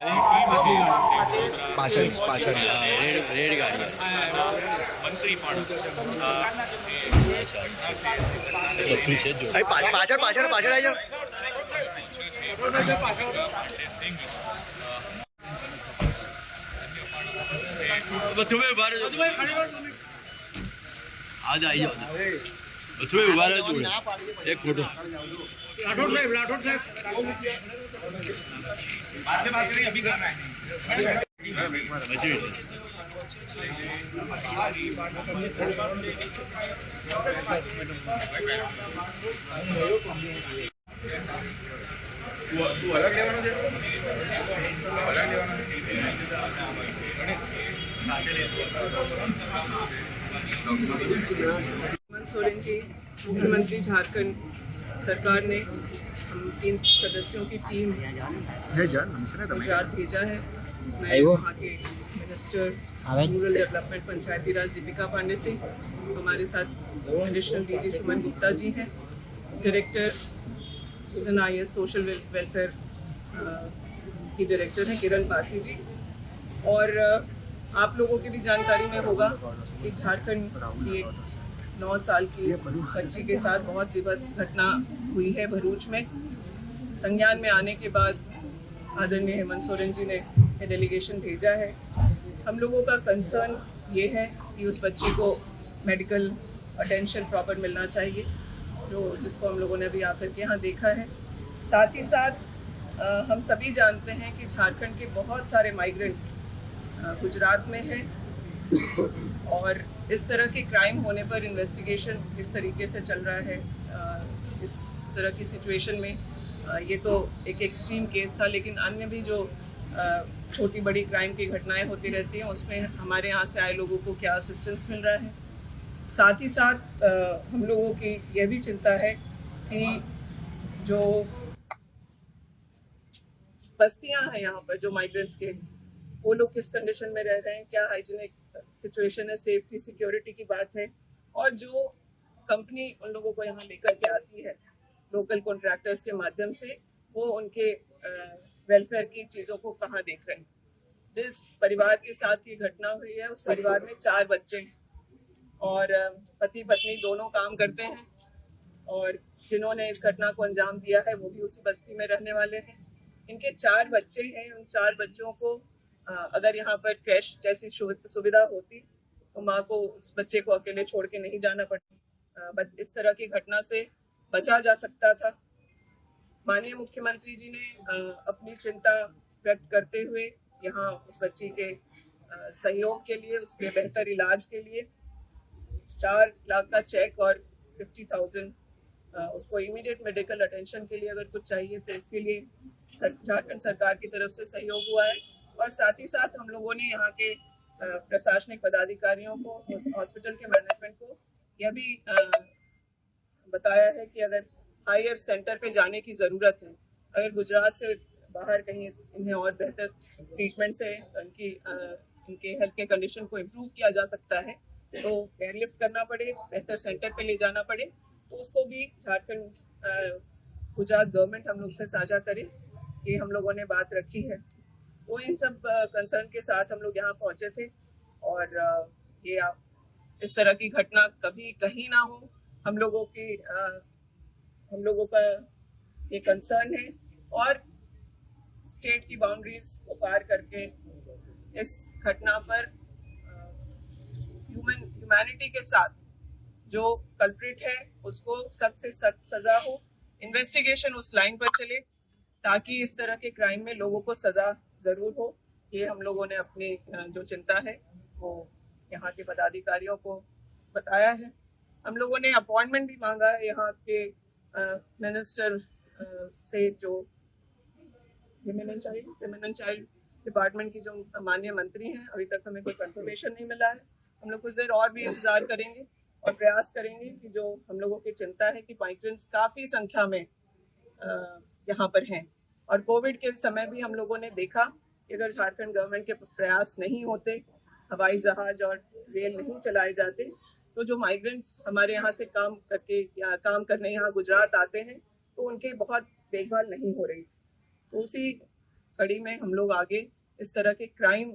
Red ગાડી મંત્રી પણ બધું છે જો પાછળ પાછળ પાછળ આવી જાઓ બધું ઉભા રહેજો आज आई जाओ उसमें उभा रहे जोड़े एक फोटो राठौड़ साहब बात करें अभी करना है तू अलग लेवानो છે अलग लेवानो हेमंत सोरेन जी मुख्यमंत्री झारखंड सरकार ने हम 3 सदस्यों की टीम गुजरात भेजा है। मैं वहाँ के मिनिस्टर रूरल डेवलपमेंट पंचायती राज दीपिका पांडे सिंह, हमारे साथ एडिशनल डीजी सुमन गुप्ता जी हैं, डायरेक्टर IAS सोशल वेलफेयर की डायरेक्टर हैं किरण पासी जी। और आप लोगों की भी जानकारी में होगा कि झारखंड की एक 9 साल की बच्ची के साथ बहुत विभत्स घटना हुई है भरूच में। संज्ञान में आने के बाद आदरणीय हेमंत सोरेन जी ने डेलीगेशन भेजा है। हम लोगों का कंसर्न ये है कि उस बच्ची को मेडिकल अटेंशन प्रॉपर मिलना चाहिए, जिसको हम लोगों ने अभी आकर के यहाँ देखा है। साथ ही साथ हम सभी जानते हैं कि झारखंड के बहुत सारे माइग्रेंट्स गुजरात में है और इस तरह के क्राइम होने पर इन्वेस्टिगेशन किस तरीके से चल रहा है। इस तरह की सिचुएशन में ये तो एक एक्सट्रीम केस था, लेकिन अन्य भी जो छोटी बड़ी क्राइम की घटनाएं होती रहती हैं उसमें हमारे यहाँ से आए लोगों को क्या असिस्टेंस मिल रहा है। साथ ही साथ हम लोगों की यह भी चिंता है कि जो बस्तियां हैं यहाँ पर, जो माइग्रेंट्स के, वो लोग किस कंडीशन में रह रहे हैं, क्या हाइजीनिक सिचुएशन है, सेफ्टी सिक्योरिटी की बात है। और जो कंपनी उन लोगों को यहाँ लेकर के आती है लोकल कॉन्ट्रैक्टर्स के माध्यम से, वो उनके वेलफेयर की चीज़ों को कहाँ देख रहे हैं। जिस परिवार के साथ ये घटना हुई है उस परिवार में 4 बच्चे हैं और पति पत्नी दोनों काम करते हैं और जिन्होंने इस घटना को अंजाम दिया है वो भी उसी बस्ती में रहने वाले हैं। इनके 4 बच्चे हैं। उन 4 बच्चों को अगर यहाँ पर क्रैश जैसी सुविधा होती तो माँ को उस बच्चे को अकेले छोड़ के नहीं जाना पड़ता, इस तरह की घटना से बचा जा सकता था। माननीय मुख्यमंत्री जी ने अपनी चिंता व्यक्त करते हुए यहाँ उस बच्ची के सहयोग के लिए, उसके बेहतर इलाज के लिए 4 लाख का चेक और 50,000 उसको इमीडिएट मेडिकल अटेंशन के लिए अगर कुछ चाहिए तो उसके लिए झारखंड सरकार की तरफ से सहयोग हुआ है। और साथ ही साथ हम लोगों ने यहाँ के प्रशासनिक पदाधिकारियों को, हॉस्पिटल के मैनेजमेंट को यह भी बताया है कि अगर हायर सेंटर पे जाने की ज़रूरत है, अगर गुजरात से बाहर कहीं इन्हें और बेहतर ट्रीटमेंट से इनके हेल्थ के कंडीशन को इम्प्रूव किया जा सकता है तो एयरलिफ्ट करना पड़े, बेहतर सेंटर पे ले जाना पड़े, तो उसको भी झारखंड गुजरात गवर्नमेंट हम लोग से साझा करे। ये हम लोगों ने बात रखी है। वो इन सब कंसर्न के साथ हम लोग यहाँ पहुँचे थे और ये इस तरह की घटना कभी कहीं ना हो, हम लोगों का ये कंसर्न है। और स्टेट की बाउंड्रीज को पार करके इस घटना पर ह्यूमैनिटी के साथ जो कल्प्रिट है उसको सख्त से सख्त सजा हो, इन्वेस्टिगेशन उस लाइन पर चले ताकि इस तरह के क्राइम में लोगों को सजा जरूर हो। ये हम लोगों ने अपनी जो चिंता है वो यहाँ के पदाधिकारियों को बताया है। हम लोगों ने अपॉइंटमेंट भी मांगा है यहाँ के मिनिस्टर से, जो विमेन एंड चाइल्ड डिपार्टमेंट की जो माननीय मंत्री हैं। अभी तक हमें कोई कंफर्मेशन नहीं मिला है। हम लोग कुछ देर और भी इंतजार करेंगे और प्रयास करेंगे कि जो हम लोगों की चिंता है कि माइग्रेंट्स काफ़ी संख्या में यहाँ पर हैं और कोविड के समय भी हम लोगों ने देखा कि अगर झारखंड गवर्नमेंट के प्रयास नहीं होते, हवाई जहाज और रेल नहीं चलाए जाते, तो जो माइग्रेंट्स हमारे यहाँ से काम करने यहाँ गुजरात आते हैं तो उनकी बहुत देखभाल नहीं हो रही। तो उसी कड़ी में हम लोग आगे इस तरह के क्राइम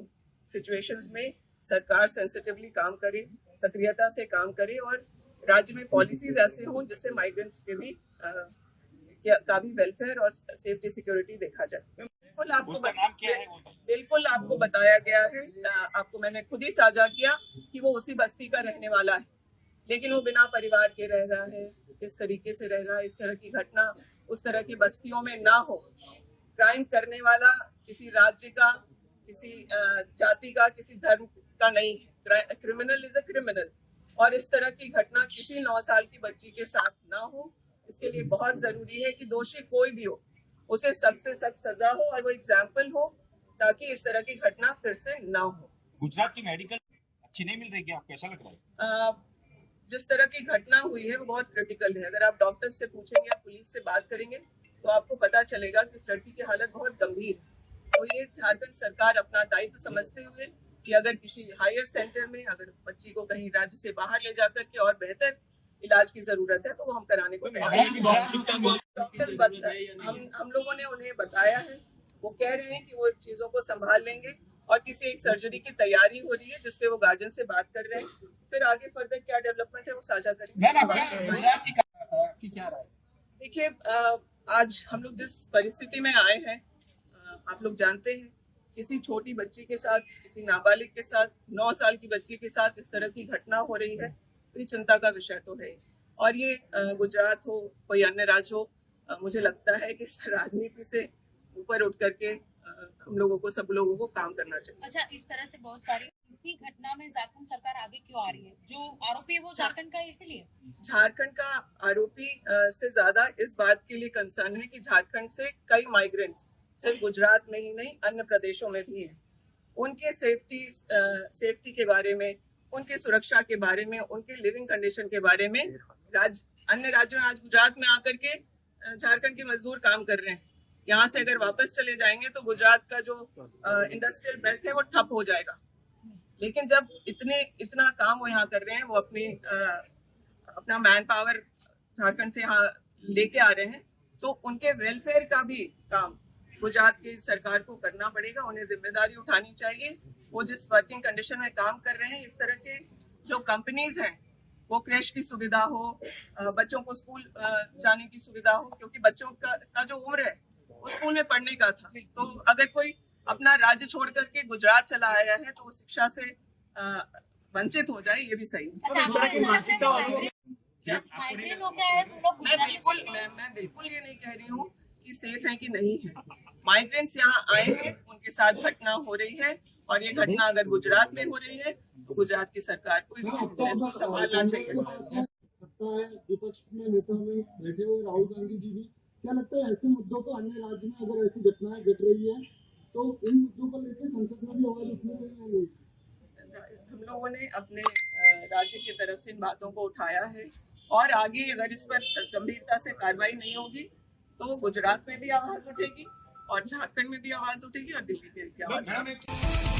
सिचुएशंस में सरकार सेंसिटिवली काम करे, सक्रियता से काम करे और राज्य में पॉलिसीज ऐसे हों जिससे माइग्रेंट्स के भी का भी वेलफेयर और सेफ्टी सिक्योरिटी देखा जाए। बिल्कुल आपको बताया गया है, आपको मैंने खुद ही साझा किया कि वो उसी बस्ती का रहने वाला है, लेकिन वो बिना परिवार के रह रहा है। किस तरीके से रह रहा है, इस तरह की घटना उस तरह की बस्तियों में ना हो। क्राइम करने वाला किसी राज्य का, किसी जाति का, किसी धर्म का नहीं है। क्रिमिनल इज अ क्रिमिनल, और इस तरह की घटना किसी 9 साल की बच्ची के साथ ना हो। इसके लिए बहुत जरूरी है कि दोषी कोई भी हो उसे सख्त से सख्त सजा हो और वो एग्जाम्पल हो, ताकि इस तरह की घटना फिर से ना हो। गुजरात की मेडिकल अच्छी नहीं मिल रही क्या, आपको ऐसा लग रहा है? जिस तरह की घटना हुई है वो बहुत क्रिटिकल है। अगर आप डॉक्टर्स से पूछेंगे या पुलिस से बात करेंगे तो आपको पता चलेगा कि इस लड़की की हालत बहुत गंभीर है। तो ये झारखंड सरकार अपना दायित्व समझते हुए कि अगर किसी हायर सेंटर में अगर बच्ची को कहीं राज्य से बाहर ले जाकर के और बेहतर इलाज की जरूरत है तो वो हम कराने को तैयार हैं। डॉक्टर्स हम लोगों ने उन्हें बताया है, वो कह रहे हैं कि वो चीजों को संभाल लेंगे और किसी एक सर्जरी की तैयारी हो रही है जिसपे वो गार्जियन से बात कर रहे हैं। फिर आगे फर्दर क्या डेवलपमेंट है वो साझा करेंगे। देखिए, आज हम लोग जिस परिस्थिति में आए हैं, आप लोग जानते हैं, किसी छोटी बच्ची के साथ, किसी नाबालिग के साथ, 9 साल की बच्ची के साथ इस तरह की घटना हो रही है, तो ये चिंता का विषय तो है। और ये गुजरात हो, कोई अन्य राज्य हो, मुझे लगता है कि इस पर राजनीति से ऊपर उठ करके हम लोगों को, सब लोगों को काम करना चाहिए। अच्छा, इस तरह से बहुत सारी इसी घटना में झारखंड सरकार आगे क्यों आ रही है? जो आरोपी है वो झारखंड का है, इसलिए झारखंड का आरोपी से ज्यादा इस बात के लिए कंसर्न है कि झारखंड से कई माइग्रेंट्स सिर्फ गुजरात में ही नहीं अन्य प्रदेशों में भी हैं। उनके सेफ्टी के बारे में, उनकी सुरक्षा के बारे में, उनके लिविंग कंडीशन के बारे में अन्य राज्यों में आज गुजरात में आकर के झारखंड के मजदूर काम कर रहे हैं। यहाँ से अगर वापस चले जाएंगे तो गुजरात का जो इंडस्ट्रियल बेल्ट है वो ठप हो जाएगा। लेकिन जब इतना काम वो यहाँ कर रहे हैं, वो अपना मैन पावर झारखंड से यहाँ लेके आ रहे हैं, तो उनके वेलफेयर का भी काम गुजरात की सरकार को करना पड़ेगा। उन्हें जिम्मेदारी उठानी चाहिए। वो जिस वर्किंग कंडीशन में काम कर रहे हैं, इस तरह के जो कंपनीज हैं, वो क्रेश की सुविधा हो, बच्चों को स्कूल जाने की सुविधा हो, क्योंकि बच्चों का जो उम्र है वो स्कूल में पढ़ने का था। तो अगर कोई अपना राज्य छोड़ करके गुजरात चला आया है तो वो शिक्षा से वंचित हो जाए, ये भी सही है। मैं बिल्कुल ये नहीं कह रही हूँ कि सेफ है कि नहीं है। माइग्रेंट्स यहाँ आए हैं, उनके साथ घटना हो रही है, और ये घटना अगर गुजरात में हो रही है तो गुजरात की सरकार को इसको संभालना चाहिए। विपक्ष में नेता में बैठे हुए राहुल गांधी जी भी, क्या लगता है ऐसे मुद्दों को अन्य राज्य में अगर ऐसी घटनाएं घट रही है तो इन मुद्दों को लेकर संसद में भी आवाज उठनी चाहिए? हम लोगों ने अपने राज्य की तरफ से इन बातों को उठाया है, और आगे अगर इस पर गंभीरता से कार्रवाई नहीं होगी तो गुजरात में भी आवाज उठेगी और झारखंड में भी आवाज उठेगी और दिल्ली में भी आवाज उठेगी।